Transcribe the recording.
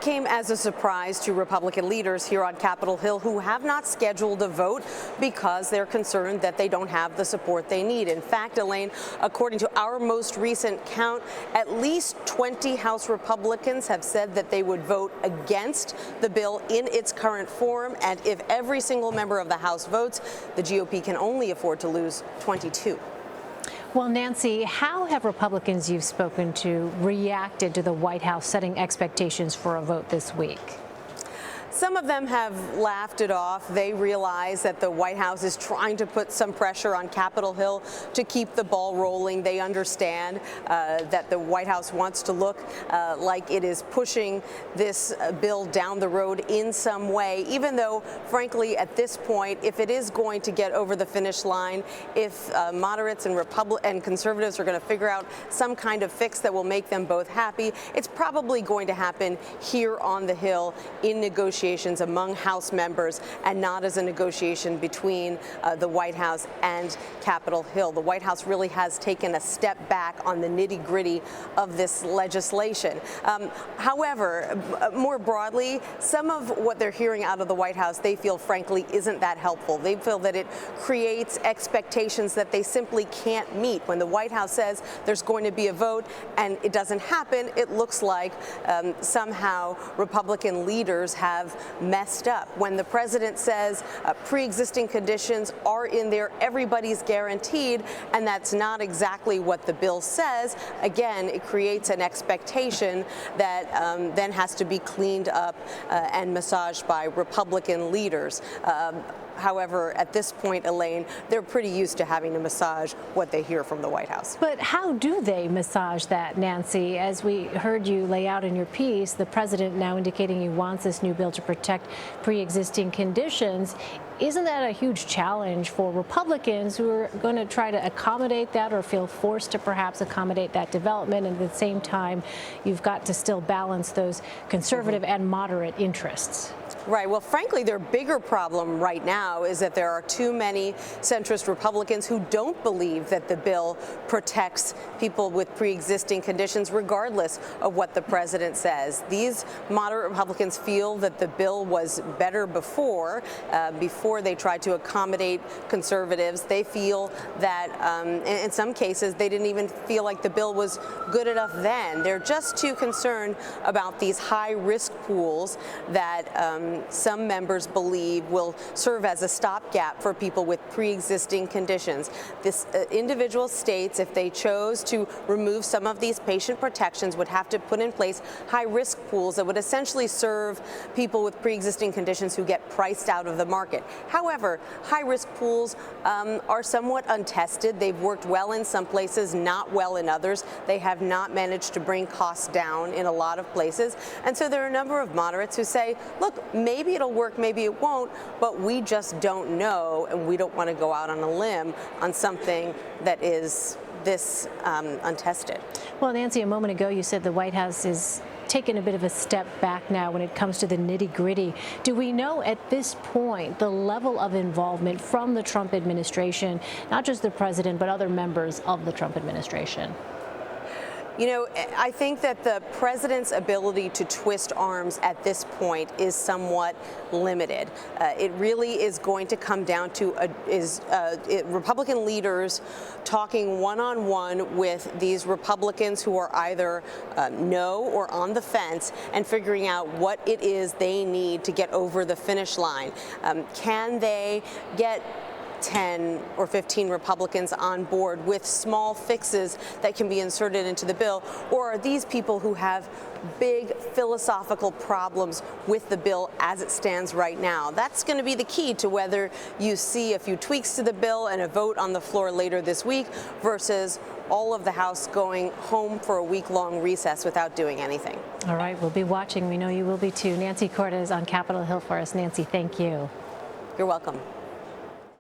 came as a surprise to Republican leaders here on Capitol Hill who have not scheduled a vote because they're concerned that they don't have the support they need. In fact, Elaine, according to our most recent count, at least 20 House Republicans have said that they would vote against the bill in its current form. And if every single member of the House votes, the GOP can only afford to lose 22. Well, Nancy, how have Republicans you've spoken to reacted to the White House setting expectations for a vote this week? Some of them have laughed it off. They realize that the White House is trying to put some pressure on Capitol Hill to keep the ball rolling. They understand that the White House wants to look like it is pushing this bill down the road in some way, even though, frankly, at this point, if it is going to get over the finish line, if moderates and conservatives are going to figure out some kind of fix that will make them both happy, it's probably going to happen here on the Hill in negotiations among House members and not as a negotiation between the White House and Capitol Hill. The White House really has taken a step back on the nitty-gritty of this legislation. However, more broadly, some of what they're hearing out of the White House, they feel, frankly, isn't that helpful. They feel that it creates expectations that they simply can't meet. When the White House says there's going to be a vote and it doesn't happen, it looks like somehow Republican leaders have messed up. When the president says pre-existing conditions are in there, everybody's guaranteed, and that's not exactly what the bill says, again, it creates an expectation that then has to be cleaned up and massaged by Republican leaders. However, at this point, Elaine, they're pretty used to having to massage what they hear from the White House. But how do they massage that, Nancy? As we heard you lay out in your piece, the president now indicating he wants this new bill to protect pre-existing conditions. Isn't that a huge challenge for Republicans who are going to try to accommodate that or feel forced to perhaps accommodate that development? And at the same time, you've got to still balance those conservative and moderate interests. Right. Well, frankly, their bigger problem right now is that there are too many centrist Republicans who don't believe that the bill protects people with pre-existing conditions, regardless of what the president says. These moderate Republicans feel that the bill was better before they tried to accommodate conservatives. They feel that in some cases they didn't even feel like the bill was good enough then. They're just too concerned about these high-risk pools that some members believe will serve as a stopgap for people with pre-existing conditions. This individual states, if they chose to remove some of these patient protections, would have to put in place high-risk pools that would essentially serve people with pre-existing conditions who get priced out of the market. However, high-risk pools are somewhat untested. They've worked well in some places, not well in others. They have not managed to bring costs down in a lot of places. And so there are a number of moderates who say, look, maybe it'll work, maybe it won't, but we just don't know, and we don't want to go out on a limb on something that is this untested. Well, Nancy, a moment ago you said the White House is taken a bit of a step back now when it comes to the nitty-gritty. Do we know at this point the level of involvement from the Trump administration, not just the president, but other members of the Trump administration? You know, I think that the president's ability to twist arms at this point is somewhat limited. It really is going to come down to Republican leaders talking one-on-one with these Republicans who are either no or on the fence and figuring out what it is they need to get over the finish line. Can they get 10 or 15 Republicans on board with small fixes that can be inserted into the bill? Or are these people who have big philosophical problems with the bill as it stands right now? That's going to be the key to whether you see a few tweaks to the bill and a vote on the floor later this week versus all of the House going home for a week-long recess without doing anything. All right, we'll be watching. We know you will be too. Nancy Cortez on Capitol Hill for us. Nancy, thank you. You're welcome.